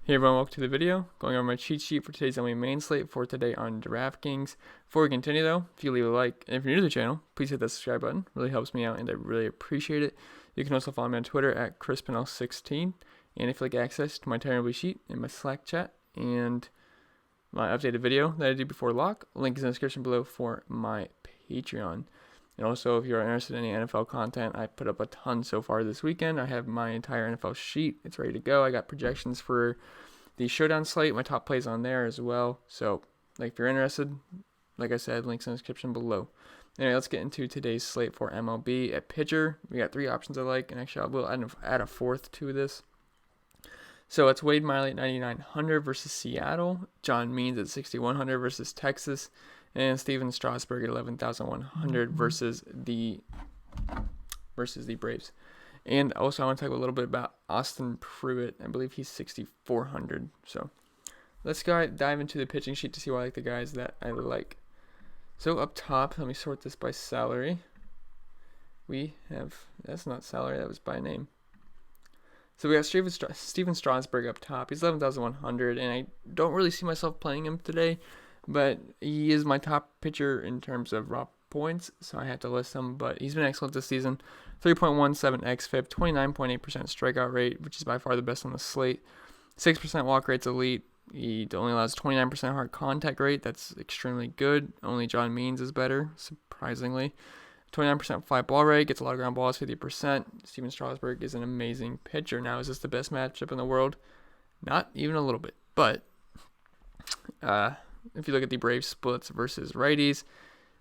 Hey everyone, welcome to the video. Going over my cheat sheet for today's MLB main slate for today on DraftKings. Before we continue though, if you leave a like, and if you're new to the channel, please hit that subscribe button. It really helps me out and I really appreciate it. You can also follow me on Twitter at ChrisPennell16. And if you'd like access to my entire MLB sheet in my Slack chat and my updated video that I do before lock, link is in the description below for my Patreon. And also, if you're interested in any NFL content, I put up a ton so far this weekend. I have my entire NFL sheet. It's ready to go. I got projections for the showdown slate. My top plays on there as well. So, if you're interested, like I said, links in the description below. Anyway, let's get into today's slate for MLB. At pitcher, we got three options I like, and actually I will add a fourth to this. So it's Wade Miley at 9,900 versus Seattle, John Means at 6,100 versus Texas, and Steven Strasburg at 11,100 versus the Braves. And also I want to talk a little bit about Austin Pruitt. I believe he's 6,400. So let's dive into the pitching sheet to see why I like the guys that I like. So up top, let me sort this by salary. We have, that's not salary, that was by name. So we got Steven Strasburg up top. He's 11,100, and I don't really see myself playing him today, but he is my top pitcher in terms of raw points, so I had to list him. But he's been excellent this season. 3.17 xFIP, 29.8% strikeout rate, which is by far the best on the slate. 6% walk rate's elite. He only allows 29% hard contact rate. That's extremely good. Only John Means is better, surprisingly. 29% fly ball rate, gets a lot of ground balls, 50%. Steven Strasburg is an amazing pitcher. Now, is this the best matchup in the world? Not even a little bit. But if you look at the Braves splits versus righties,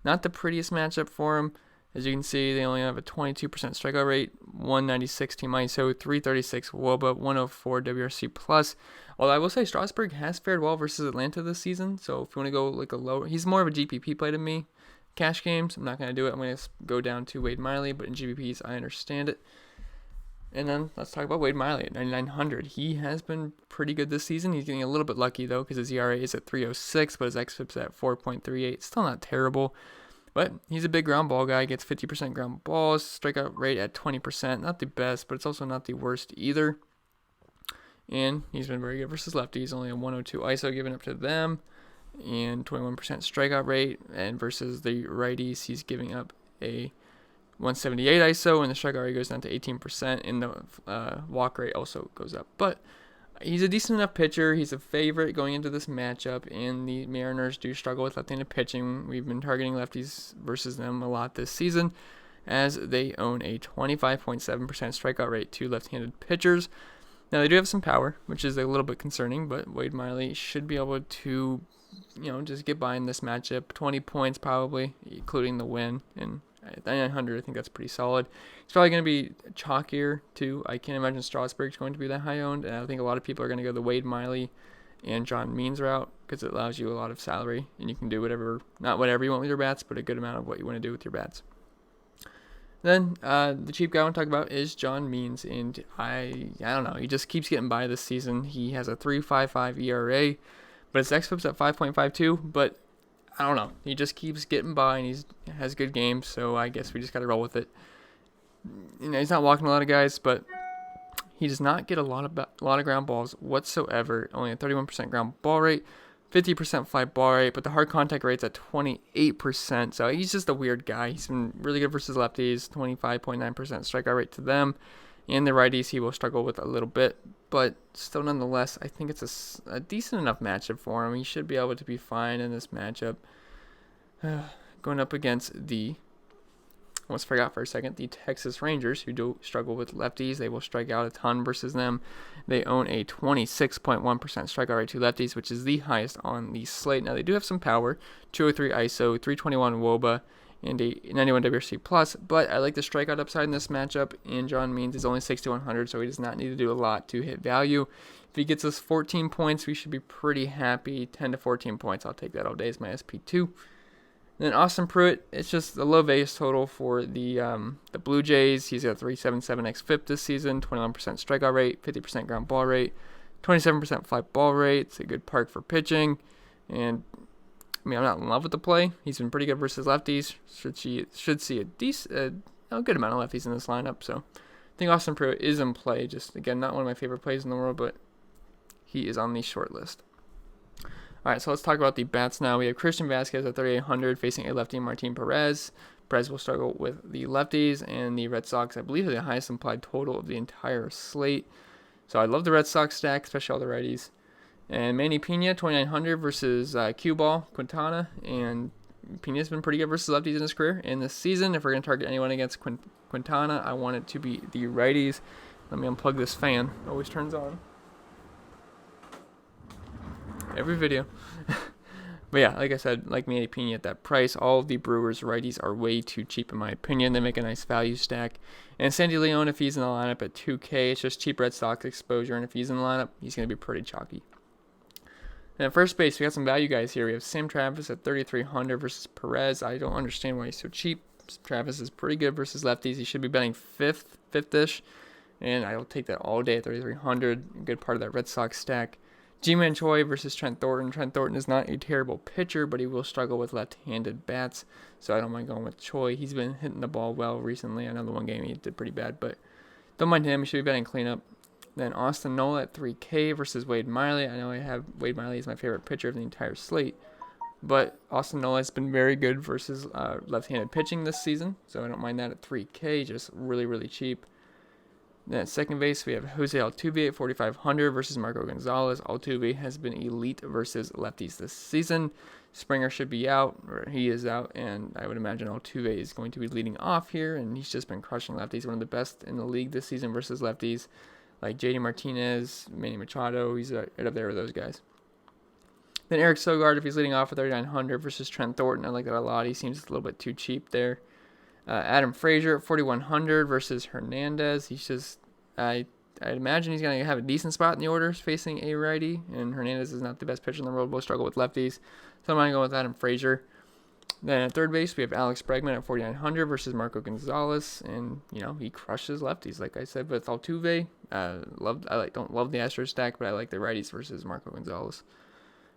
not the prettiest matchup for him. As you can see, they only have a 22% strikeout rate, 196 team ISO, 336 WOBA, 104 WRC plus. Although I will say Strasburg has fared well versus Atlanta this season. So if you want to go like a lower, he's more of a GPP play to me. Cash games, I'm not going to do it. I'm going to go down to Wade Miley, but in GPPs, I understand it. And then let's talk about Wade Miley at 9,900. He has been pretty good this season. He's getting a little bit lucky, though, because his ERA is at 3.06, but his xFIP's at 4.38. Still not terrible, but he's a big ground ball guy. Gets 50% ground balls, strikeout rate at 20%. Not the best, but it's also not the worst either. And he's been very good versus lefties. Only a 102 ISO given up to them, and 21% strikeout rate, and versus the righties, he's giving up a 178 ISO, and the strikeout rate goes down to 18%, and the walk rate also goes up. But he's a decent enough pitcher. He's a favorite going into this matchup, and the Mariners do struggle with left-handed pitching. We've been targeting lefties versus them a lot this season, as they own a 25.7% strikeout rate to left-handed pitchers. Now, they do have some power, which is a little bit concerning, but Wade Miley should be able to just get by in this matchup. 20 points probably, including the win. And at 9,900, I think that's pretty solid. It's probably going to be chalkier, too. I can't imagine Strasburg's going to be that high-owned, and I think a lot of people are going to go the Wade Miley and John Means route because it allows you a lot of salary, and you can do not whatever you want with your bats, but a good amount of what you want to do with your bats. Then the cheap guy I want to talk about is John Means, and I don't know. He just keeps getting by this season. He has a 3.55 ERA, but his xFIP's at 5.52, but I don't know. He just keeps getting by, and he has good games, so I guess we just got to roll with it. He's not walking a lot of guys, but he does not get a lot of ground balls whatsoever. Only a 31% ground ball rate, 50% fly ball rate, but the hard contact rate's at 28%, so he's just a weird guy. He's been really good versus lefties, 25.9% strikeout rate to them, and the righties he will struggle with a little bit, but still nonetheless, I think it's a decent enough matchup for him. He should be able to be fine in this matchup. Going up against the Texas Rangers, who do struggle with lefties. They will strike out a ton versus them. They own a 26.1% strikeout rate to lefties, which is the highest on the slate. Now, they do have some power, 203 ISO, 321 WOBA, and a 91 WRC plus, but I like the strikeout upside in this matchup, and John Means is only 6,100, so he does not need to do a lot to hit value. If he gets us 14 points, we should be pretty happy. 10 to 14 points, I'll take that all day as my SP2. Then Austin Pruitt, it's just a low base total for the Blue Jays. He's got 3.77 xFIP this season, 21% strikeout rate, 50% ground ball rate, 27% fly ball rate. It's a good park for pitching, and I'm not in love with the play. He's been pretty good versus lefties. Should see a good amount of lefties in this lineup. So I think Austin Pruitt is in play. Just again, not one of my favorite plays in the world, but he is on the short list. All right, so let's talk about the bats now. We have Christian Vasquez at 3,800 facing a lefty, Martin Perez. Perez will struggle with the lefties, and the Red Sox, I believe, are the highest implied total of the entire slate. So I love the Red Sox stack, especially all the righties. And Manny Pena, 2,900 versus Cue Ball, Quintana. And Pena's been pretty good versus lefties in his career. In this season, if we're going to target anyone against Quintana, I want it to be the righties. Let me unplug this fan. It always turns on every video. But yeah, like I said, like Manny Pena at that price, all of the Brewers righties are way too cheap in my opinion. They make a nice value stack. And Sandy Leon, if he's in the lineup at 2K, it's just cheap Red Sox exposure. And if he's in the lineup, he's going to be pretty chalky. And at first base, we got some value guys here. We have Sam Travis at 3,300 versus Perez. I don't understand why he's so cheap. Travis is pretty good versus lefties. He should be betting fifth-ish. And I'll take that all day at 3,300. Good part of that Red Sox stack. Ji-Man Choi versus Trent Thornton. Trent Thornton is not a terrible pitcher, but he will struggle with left-handed bats, so I don't mind going with Choi. He's been hitting the ball well recently. I know the one game he did pretty bad, but don't mind him. He should be betting cleanup. Then Austin Nola at 3K versus Wade Miley. I know I have Wade Miley as my favorite pitcher of the entire slate, but Austin Nola has been very good versus left-handed pitching this season, so I don't mind that at 3K, just really, really cheap. Then at second base, we have Jose Altuve at 4,500 versus Marco Gonzalez. Altuve has been elite versus lefties this season. Springer should be out, or he is out, and I would imagine Altuve is going to be leading off here, and he's just been crushing lefties. One of the best in the league this season versus lefties, like JD Martinez, Manny Machado. He's right up there with those guys. Then Eric Sogard, if he's leading off at 3,900 versus Trent Thornton, I like that a lot. He seems a little bit too cheap there. Adam Frazier at 4,100 versus Hernandez. He's just, I'd imagine he's going to have a decent spot in the orders facing a righty, and Hernandez is not the best pitcher in the world. We'll struggle with lefties, so I'm going to go with Adam Frazier. Then at third base, we have Alex Bregman at 4,900 versus Marco Gonzalez, and he crushes lefties. Like I said with Altuve, don't love the Astros stack, but I like the righties versus Marco Gonzalez.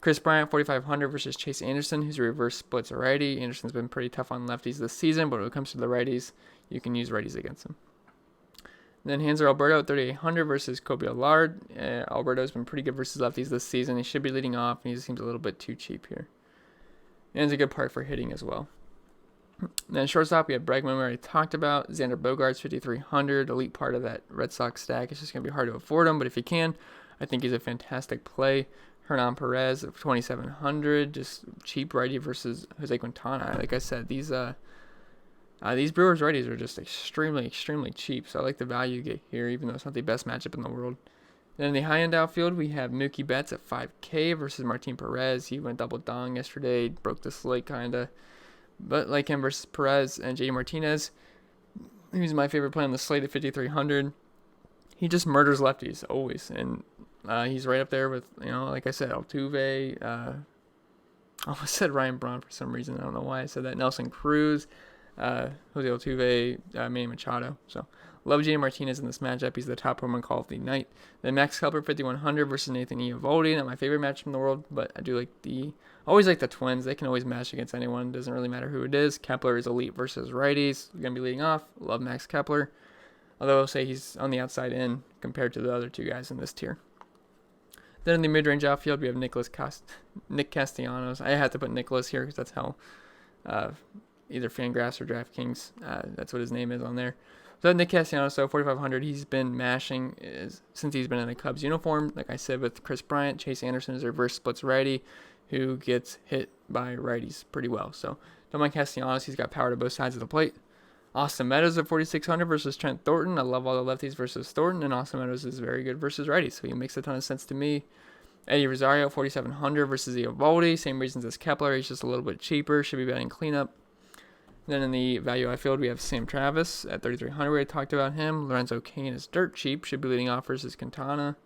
Chris Bryant, 4,500 versus Chase Anderson, who's a reverse splits righty. Anderson's been pretty tough on lefties this season, but when it comes to the righties, you can use righties against him. Then Hanser Alberto at 3,800 versus Kobe Allard. Alberto's been pretty good versus lefties this season. He should be leading off, and he just seems a little bit too cheap here. And it's a good part for hitting as well. Then shortstop, we have Bregman, we already talked about. Xander Bogaerts, 5,300, elite part of that Red Sox stack. It's just going to be hard to afford him, but if you can, I think he's a fantastic play. Hernan Perez at 2,700, just cheap righty versus Jose Quintana. Like I said, these Brewers righties are just extremely, extremely cheap. So I like the value you get here, even though it's not the best matchup in the world. Then in the high-end outfield, we have Mookie Betts at 5K versus Martin Perez. He went double dong yesterday, broke the slate kind of. But like him versus Perez and JD Martinez, he's my favorite play on the slate at 5,300. He just murders lefties always, and he's right up there with, like I said, Altuve. I almost said Ryan Braun for some reason. I don't know why I said that. Nelson Cruz, Jose Altuve, Manny Machado. So love JD Martinez in this matchup. He's the top home run call of the night. Then Max Kepler, 5,100 versus Nathan Eovaldi. Not my favorite match in the world, but I do always like the Twins. They can always match against anyone. Doesn't really matter who it is. Kepler is elite versus righties. Going to be leading off. Love Max Kepler. Although I'll say he's on the outside in compared to the other two guys in this tier. Then in the mid-range outfield, we have Nick Castellanos. I had to put Nicholas here because that's how either Fangraphs or DraftKings, that's what his name is on there. So Nick Castellanos, 4,500, he's been mashing since he's been in a Cubs uniform. Like I said with Chris Bryant, Chase Anderson is a reverse splits righty who gets hit by righties pretty well. So don't mind Castellanos. He's got power to both sides of the plate. Austin Meadows at 4,600 versus Trent Thornton. I love all the lefties versus Thornton, and Austin Meadows is very good versus righties, so he makes a ton of sense to me. Eddie Rosario, 4,700 versus Eovaldi. Same reasons as Kepler. He's just a little bit cheaper. Should be betting cleanup. Then in the value outfield, we have Sam Travis at 3,300. I talked about him. Lorenzo Cain is dirt cheap. Should be leading off versus Quintana.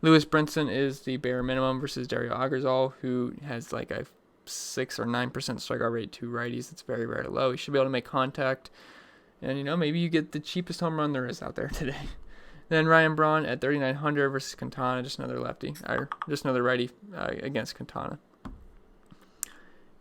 Lewis Brinson is the bare minimum versus Dario Agrazal, who has like a 6 or 9% strikeout rate to righties. It's very, very low. He should be able to make contact. And, maybe you get the cheapest home run there is out there today. Then Ryan Braun at 3,900 versus Quintana, just another lefty, or just another righty against Quintana.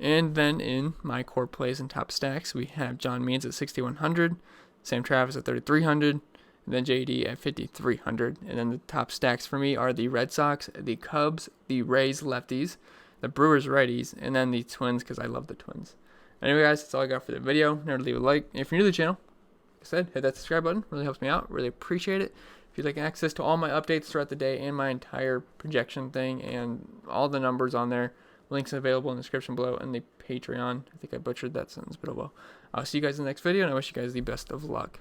And then in my core plays and top stacks, we have John Means at 6,100, Sam Travis at 3,300, and then JD at 5,300. And then the top stacks for me are the Red Sox, the Cubs, the Rays lefties, the Brewers righties, and then the Twins because I love the Twins. Anyway, guys, that's all I got for the video. Remember to leave a like. If you're new to the channel, like I said, hit that subscribe button. Really helps me out. Really appreciate it. If you'd like access to all my updates throughout the day and my entire projection thing and all the numbers on there, links available in the description below and the Patreon. I think I butchered that sentence, but oh well. I'll see you guys in the next video, and I wish you guys the best of luck.